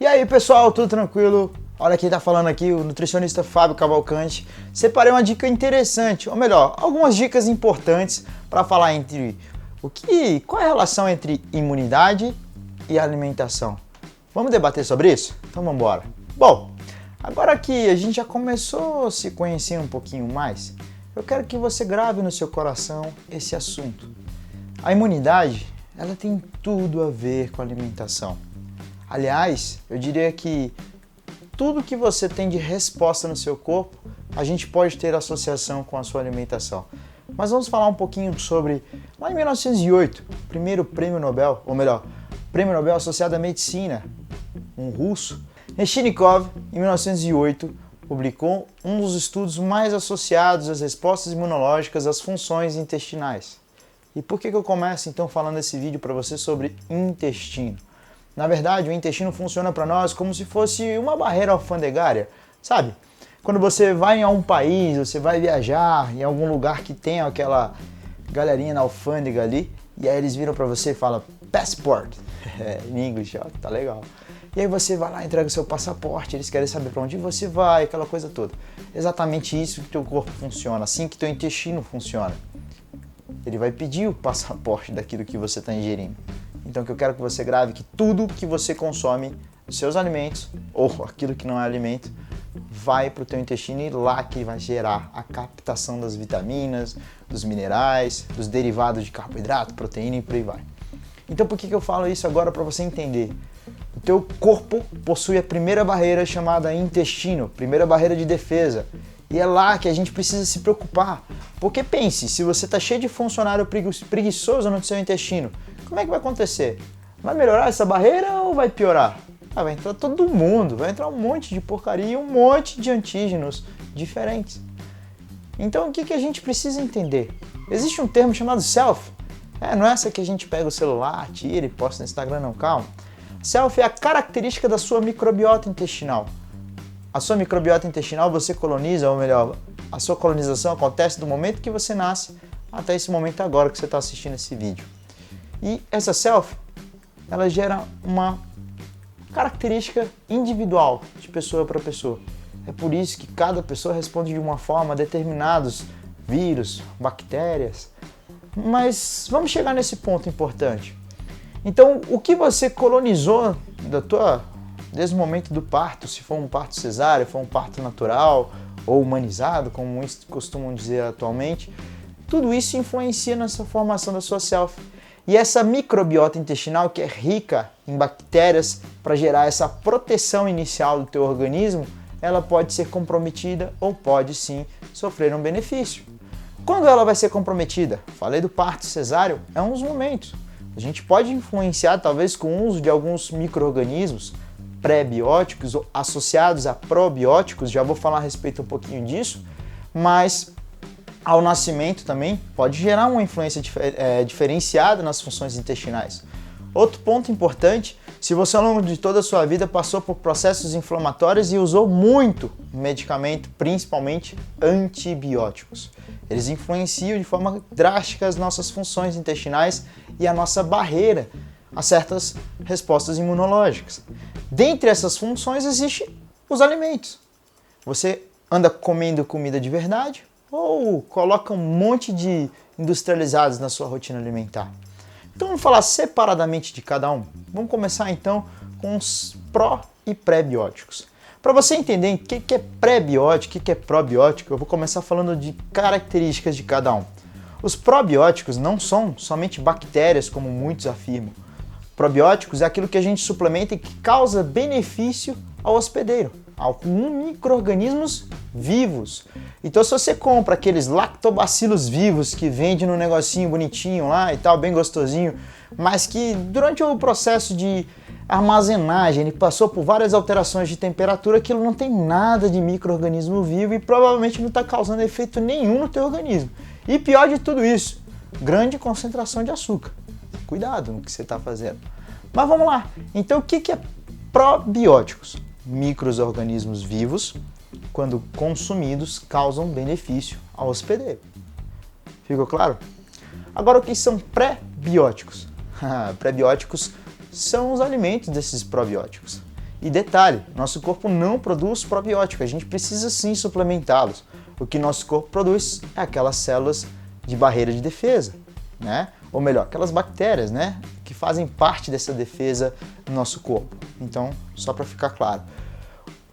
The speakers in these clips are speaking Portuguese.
E aí pessoal, tudo tranquilo? Olha quem tá falando aqui, o nutricionista Fábio Cavalcante. Separei uma dica interessante, ou melhor, algumas dicas importantes para falar entre qual é a relação entre imunidade e alimentação. Vamos debater sobre isso? Então vamos embora. Bom, agora que a gente já começou a se conhecer um pouquinho mais, eu quero que você grave no seu coração esse assunto. A imunidade, ela tem tudo a ver com a alimentação. Aliás, eu diria que tudo que você tem de resposta no seu corpo, a gente pode ter associação com a sua alimentação. Mas vamos falar um pouquinho sobre, lá em 1908, primeiro prêmio Nobel, ou melhor, prêmio Nobel associado à medicina, um russo, Reshetnikov, em 1908, publicou um dos estudos mais associados às respostas imunológicas às funções intestinais. E por que eu começo então falando esse vídeo para você sobre intestino? Na verdade, o intestino funciona para nós como se fosse uma barreira alfandegária, sabe? Quando você vai a um país, você vai viajar em algum lugar que tem aquela galerinha na alfândega ali, e aí eles viram para você e falam passport, em inglês, ó, tá legal. E aí você vai lá, entrega o seu passaporte, eles querem saber para onde você vai, aquela coisa toda. Exatamente isso que teu corpo funciona, assim que teu intestino funciona. Ele vai pedir o passaporte daquilo que você está ingerindo. Então, o que eu quero que você grave é que tudo que você consome, seus alimentos, ou aquilo que não é alimento, vai para o teu intestino e lá que vai gerar a captação das vitaminas, dos minerais, dos derivados de carboidrato, proteína e por aí vai. Então, por que eu falo isso agora para você entender? O teu corpo possui a primeira barreira chamada intestino, primeira barreira de defesa. E é lá que a gente precisa se preocupar. Porque pense, se você está cheio de funcionário preguiçoso no seu intestino, como é que vai acontecer? Vai melhorar essa barreira ou vai piorar? Vai entrar todo mundo, vai entrar um monte de porcaria e um monte de antígenos diferentes. Então o que a gente precisa entender? Existe um termo chamado self. Não é essa que a gente pega o celular, tira e posta no Instagram, não, calma. Self é a característica da sua microbiota intestinal. A sua microbiota intestinal você coloniza, ou melhor, a sua colonização acontece do momento que você nasce até esse momento agora que você está assistindo esse vídeo. E essa self, ela gera uma característica individual de pessoa para pessoa. É por isso que cada pessoa responde de uma forma a determinados vírus, bactérias. Mas vamos chegar nesse ponto importante. Então, o que você colonizou desde o momento do parto, se for um parto cesáreo, se for um parto natural ou humanizado, como muitos costumam dizer atualmente, tudo isso influencia nessa formação da sua self. E essa microbiota intestinal, que é rica em bactérias para gerar essa proteção inicial do teu organismo, ela pode ser comprometida ou pode sim sofrer um benefício. Quando ela vai ser comprometida? Falei do parto cesáreo, é um dos momentos. A gente pode influenciar talvez com o uso de alguns micro-organismos pré-bióticos ou associados a probióticos, já vou falar a respeito um pouquinho disso, mas ao nascimento também pode gerar uma influência diferenciada nas funções intestinais. Outro ponto importante, se você ao longo de toda a sua vida passou por processos inflamatórios e usou muito medicamento, principalmente antibióticos. Eles influenciam de forma drástica as nossas funções intestinais e a nossa barreira a certas respostas imunológicas. Dentre essas funções existem os alimentos. Você anda comendo comida de verdade ou coloca um monte de industrializados na sua rotina alimentar? Então vamos falar separadamente de cada um. Vamos começar então com os pró e pré-bióticos. Para você entender o que é pré-biótico e o que é probiótico, eu vou começar falando de características de cada um. Os probióticos não são somente bactérias, como muitos afirmam. Probióticos é aquilo que a gente suplementa e que causa benefício ao hospedeiro, a micro-organismos vivos. Então se você compra aqueles lactobacilos vivos que vende no negocinho bonitinho lá e tal, bem gostosinho, mas que durante o processo de armazenagem ele passou por várias alterações de temperatura, aquilo não tem nada de micro-organismo vivo e provavelmente não está causando efeito nenhum no teu organismo. E pior de tudo isso, grande concentração de açúcar. Cuidado no que você está fazendo. Mas vamos lá. Então o que é probióticos? Micro-organismos vivos, quando consumidos, causam benefício ao hospedeiro. Ficou claro? Agora o que são pré-bióticos? Pré-bióticos são os alimentos desses probióticos. E detalhe, nosso corpo não produz probiótico, a gente precisa sim suplementá-los. O que nosso corpo produz é aquelas células de barreira de defesa, né? Ou melhor, aquelas bactérias, né, que fazem parte dessa defesa do nosso corpo. Então, só para ficar claro,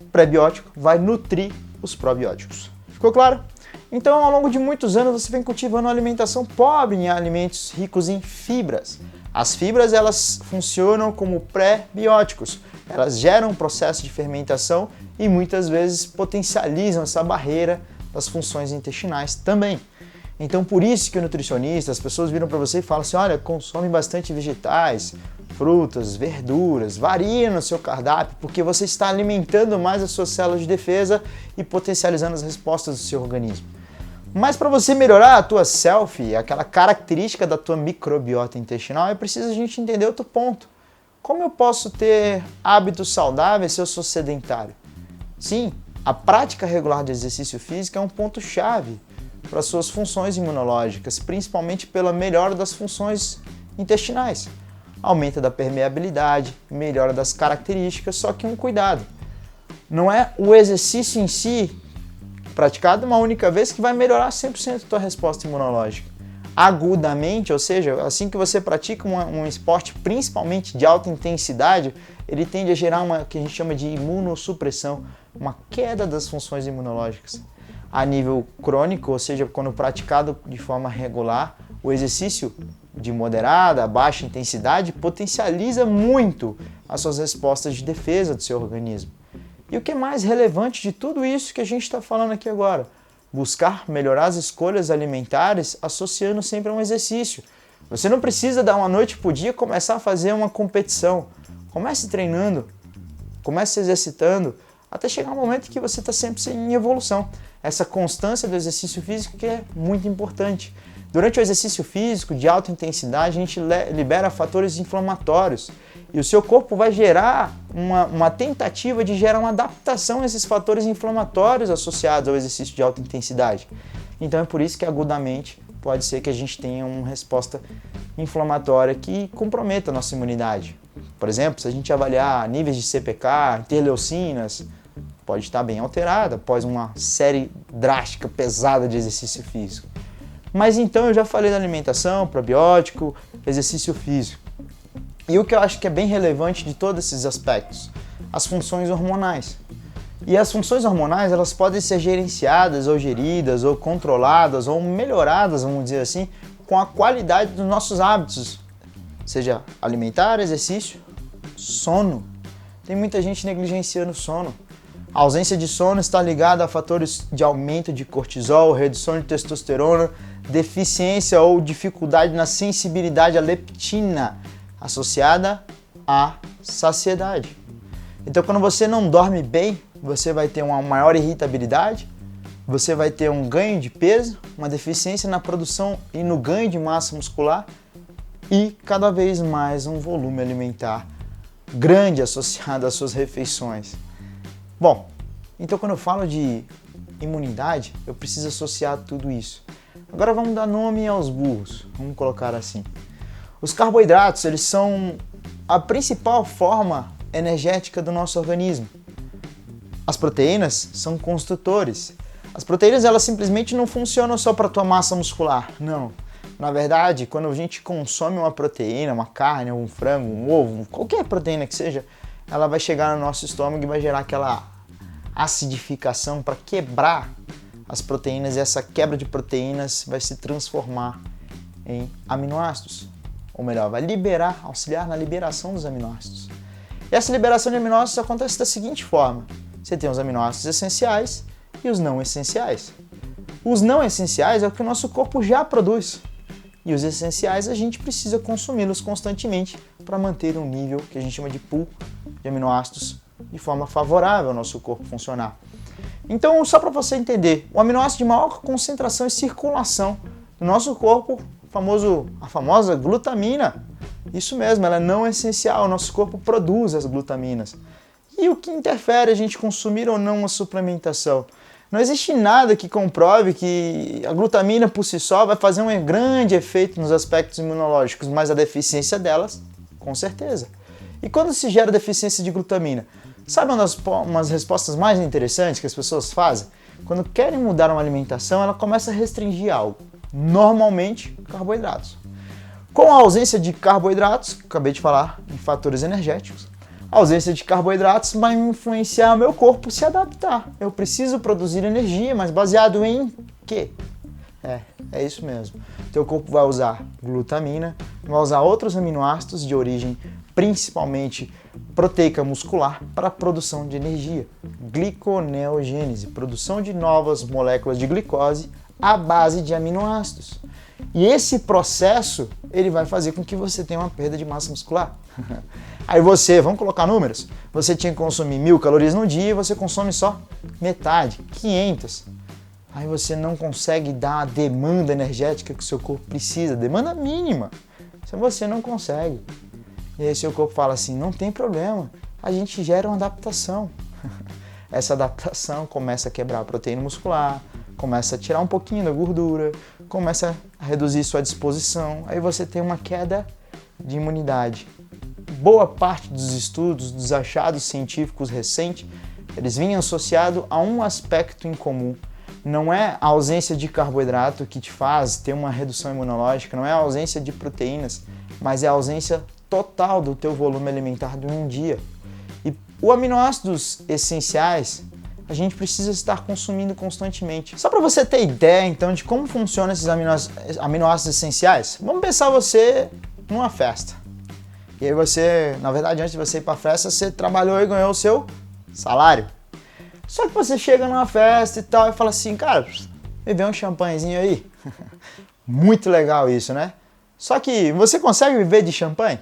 o pré-biótico vai nutrir os probióticos. Ficou claro? Então, ao longo de muitos anos, você vem cultivando uma alimentação pobre em alimentos ricos em fibras. As fibras, elas funcionam como pré-bióticos. Elas geram um processo de fermentação e muitas vezes potencializam essa barreira das funções intestinais também. Então, por isso que o nutricionista, as pessoas viram para você e falam assim, olha, consome bastante vegetais, frutas, verduras, varia no seu cardápio, porque você está alimentando mais as suas células de defesa e potencializando as respostas do seu organismo. Mas para você melhorar a tua selfie, aquela característica da tua microbiota intestinal, é preciso a gente entender outro ponto. Como eu posso ter hábitos saudáveis se eu sou sedentário? Sim, a prática regular de exercício físico é um ponto-chave para suas funções imunológicas, principalmente pela melhora das funções intestinais. Aumenta da permeabilidade, melhora das características, só que um cuidado. Não é o exercício em si, praticado uma única vez, que vai melhorar 100% a tua resposta imunológica. Agudamente, ou seja, assim que você pratica um esporte principalmente de alta intensidade, ele tende a gerar uma que a gente chama de imunossupressão, uma queda das funções imunológicas. A nível crônico, ou seja, quando praticado de forma regular, o exercício de moderada a baixa intensidade potencializa muito as suas respostas de defesa do seu organismo. E o que é mais relevante de tudo isso que a gente está falando aqui agora? Buscar melhorar as escolhas alimentares associando sempre a um exercício. Você não precisa dar uma noite por dia começar a fazer uma competição. Comece treinando, comece se exercitando, até chegar um momento que você está sempre em evolução. Essa constância do exercício físico que é muito importante. Durante o exercício físico de alta intensidade, a gente libera fatores inflamatórios e o seu corpo vai gerar uma tentativa de gerar uma adaptação a esses fatores inflamatórios associados ao exercício de alta intensidade. Então é por isso que agudamente pode ser que a gente tenha uma resposta inflamatória que comprometa a nossa imunidade. Por exemplo, se a gente avaliar níveis de CPK, interleucinas, pode estar bem alterada após uma série drástica, pesada de exercício físico. Mas então eu já falei da alimentação, probiótico, exercício físico. E o que eu acho que é bem relevante de todos esses aspectos? As funções hormonais. E as funções hormonais, elas podem ser gerenciadas ou geridas ou controladas ou melhoradas, vamos dizer assim, com a qualidade dos nossos hábitos, seja alimentar, exercício, sono. Tem muita gente negligenciando o sono. A ausência de sono está ligada a fatores de aumento de cortisol, redução de testosterona, deficiência ou dificuldade na sensibilidade à leptina, associada à saciedade. Então, quando você não dorme bem, você vai ter uma maior irritabilidade, você vai ter um ganho de peso, uma deficiência na produção e no ganho de massa muscular e cada vez mais um volume alimentar grande associado às suas refeições. Bom, então quando eu falo de imunidade, eu preciso associar tudo isso. Agora vamos dar nome aos burros, vamos colocar assim. Os carboidratos, eles são a principal forma energética do nosso organismo. As proteínas são construtores. As proteínas, elas simplesmente não funcionam só para a tua massa muscular, não. Na verdade, quando a gente consome uma proteína, uma carne, um frango, um ovo, qualquer proteína que seja, ela vai chegar no nosso estômago e vai gerar aquela acidificação para quebrar as proteínas, e essa quebra de proteínas vai se transformar em aminoácidos. Ou melhor, vai auxiliar na liberação dos aminoácidos. E essa liberação de aminoácidos acontece da seguinte forma. Você tem os aminoácidos essenciais e os não essenciais. Os não essenciais é o que o nosso corpo já produz. E os essenciais a gente precisa consumi-los constantemente para manter um nível que a gente chama de pool de aminoácidos de forma favorável ao nosso corpo funcionar. Então, só para você entender, o aminoácido de maior concentração e circulação do nosso corpo, a famosa glutamina, isso mesmo, ela é não essencial, o nosso corpo produz as glutaminas. E o que interfere a gente consumir ou não uma suplementação? Não existe nada que comprove que a glutamina por si só vai fazer um grande efeito nos aspectos imunológicos, mas a deficiência delas, com certeza. E quando se gera deficiência de glutamina? Sabe umas respostas mais interessantes que as pessoas fazem? Quando querem mudar uma alimentação, ela começa a restringir algo, normalmente carboidratos. Com a ausência de carboidratos, acabei de falar em fatores energéticos, a ausência de carboidratos vai influenciar o meu corpo se adaptar. Eu preciso produzir energia, mas baseado em quê? É isso mesmo. Teu corpo vai usar glutamina, vai usar outros aminoácidos de origem principalmente proteica muscular para a produção de energia. Gliconeogênese, produção de novas moléculas de glicose à base de aminoácidos. E esse processo, ele vai fazer com que você tenha uma perda de massa muscular. Aí vamos colocar números, você tinha que consumir 1.000 calorias no dia e você consome só metade, 500. Aí você não consegue dar a demanda energética que o seu corpo precisa, demanda mínima. Você não consegue. E aí seu corpo fala assim, não tem problema, a gente gera uma adaptação. Essa adaptação começa a quebrar a proteína muscular, começa a tirar um pouquinho da gordura, começa a reduzir sua disposição, aí você tem uma queda de imunidade. Boa parte dos estudos, dos achados científicos recentes, eles vinham associados a um aspecto em comum. Não é a ausência de carboidrato que te faz ter uma redução imunológica, não é a ausência de proteínas, mas é a ausência total do teu volume alimentar de um dia. E os aminoácidos essenciais, a gente precisa estar consumindo constantemente. Só para você ter ideia, então, de como funcionam esses aminoácidos essenciais, vamos pensar você numa festa. E aí você, na verdade, antes de você ir para a festa, você trabalhou e ganhou o seu salário. Só que você chega numa festa e tal e fala assim, cara, me vê um champanhezinho aí. Muito legal isso, né? Só que você consegue viver de champanhe?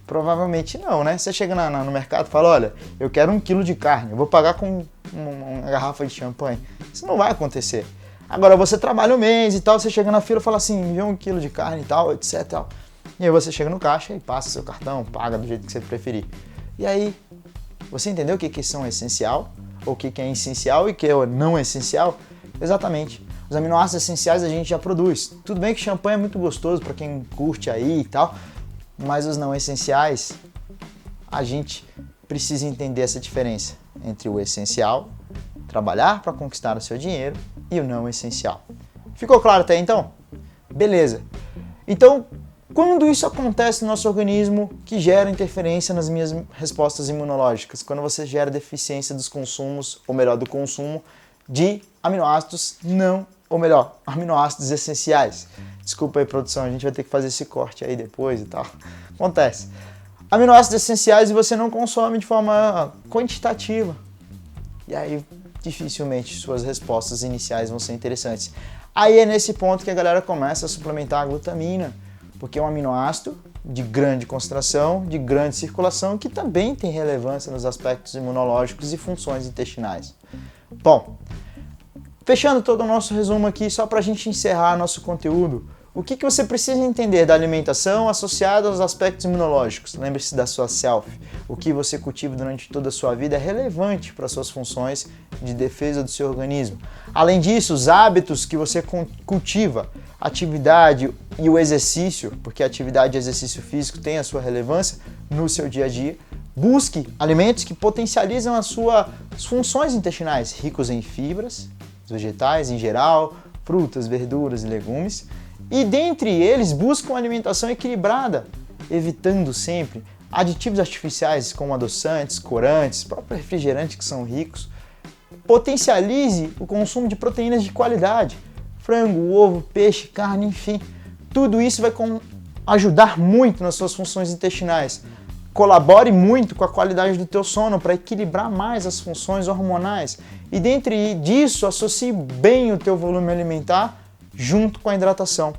Provavelmente não, né? Você chega no mercado e fala, olha, eu quero 1 quilo de carne, eu vou pagar com uma garrafa de champanhe. Isso não vai acontecer. Agora, você trabalha um mês e tal, você chega na fila e fala assim, me vê 1 quilo de carne e tal, etc. Tal. E aí você chega no caixa e passa seu cartão, paga do jeito que você preferir. E aí, você entendeu o que são essencial, o que é essencial e o que é não essencial? Exatamente. Os aminoácidos essenciais a gente já produz. Tudo bem que champanhe é muito gostoso para quem curte aí e tal, mas os não essenciais, a gente precisa entender essa diferença entre o essencial, trabalhar para conquistar o seu dinheiro, e o não essencial. Ficou claro até então? Beleza. Então, quando isso acontece no nosso organismo, que gera interferência nas minhas respostas imunológicas? Quando você gera deficiência dos consumos, ou melhor, do consumo de aminoácidos aminoácidos essenciais. Desculpa aí, produção, a gente vai ter que fazer esse corte aí depois e tal. Acontece. Aminoácidos essenciais e você não consome de forma quantitativa. E aí, dificilmente, suas respostas iniciais vão ser interessantes. Aí é nesse ponto que a galera começa a suplementar a glutamina, porque é um aminoácido de grande concentração, de grande circulação, que também tem relevância nos aspectos imunológicos e funções intestinais. Bom, fechando todo o nosso resumo aqui, só para a gente encerrar nosso conteúdo, o que você precisa entender da alimentação associada aos aspectos imunológicos? Lembre-se da sua self. O que você cultiva durante toda a sua vida é relevante para suas funções de defesa do seu organismo. Além disso, os hábitos que você cultiva, atividade e o exercício, porque a atividade e exercício físico tem a sua relevância no seu dia a dia. Busque alimentos que potencializam as suas funções intestinais, ricos em fibras, vegetais em geral, frutas, verduras e legumes. E dentre eles, busque uma alimentação equilibrada, evitando sempre aditivos artificiais como adoçantes, corantes, próprios refrigerantes que são ricos. Potencialize o consumo de proteínas de qualidade, frango, ovo, peixe, carne, enfim. Tudo isso vai ajudar muito nas suas funções intestinais. Colabore muito com a qualidade do teu sono para equilibrar mais as funções hormonais. E dentre disso, associe bem o teu volume alimentar junto com a hidratação.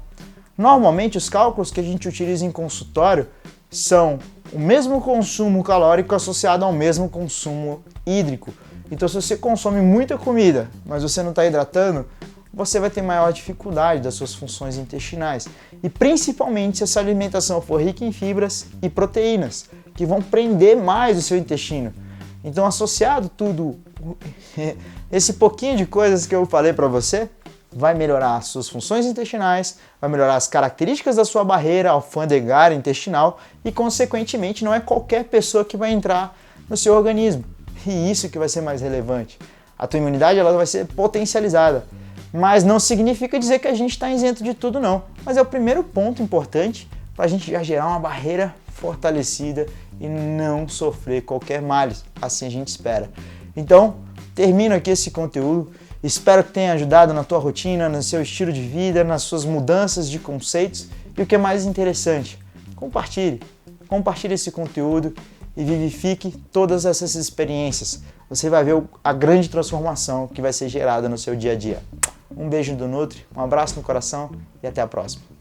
Normalmente, os cálculos que a gente utiliza em consultório são o mesmo consumo calórico associado ao mesmo consumo hídrico. Então, se você consome muita comida, mas você não está hidratando, você vai ter maior dificuldade das suas funções intestinais. E principalmente se essa alimentação for rica em fibras e proteínas, que vão prender mais o seu intestino. Então, associado tudo, esse pouquinho de coisas que eu falei para você, vai melhorar as suas funções intestinais, vai melhorar as características da sua barreira alfandegária intestinal e, consequentemente, não é qualquer pessoa que vai entrar no seu organismo. E isso que vai ser mais relevante. A tua imunidade ela vai ser potencializada. Mas não significa dizer que a gente está isento de tudo, não. Mas é o primeiro ponto importante para a gente já gerar uma barreira fortalecida e não sofrer qualquer males. Assim a gente espera. Então, termino aqui esse conteúdo. Espero que tenha ajudado na tua rotina, no seu estilo de vida, nas suas mudanças de conceitos. E o que é mais interessante, compartilhe esse conteúdo e vivifique todas essas experiências. Você vai ver a grande transformação que vai ser gerada no seu dia a dia. Um beijo do Nutri, um abraço no coração e até a próxima.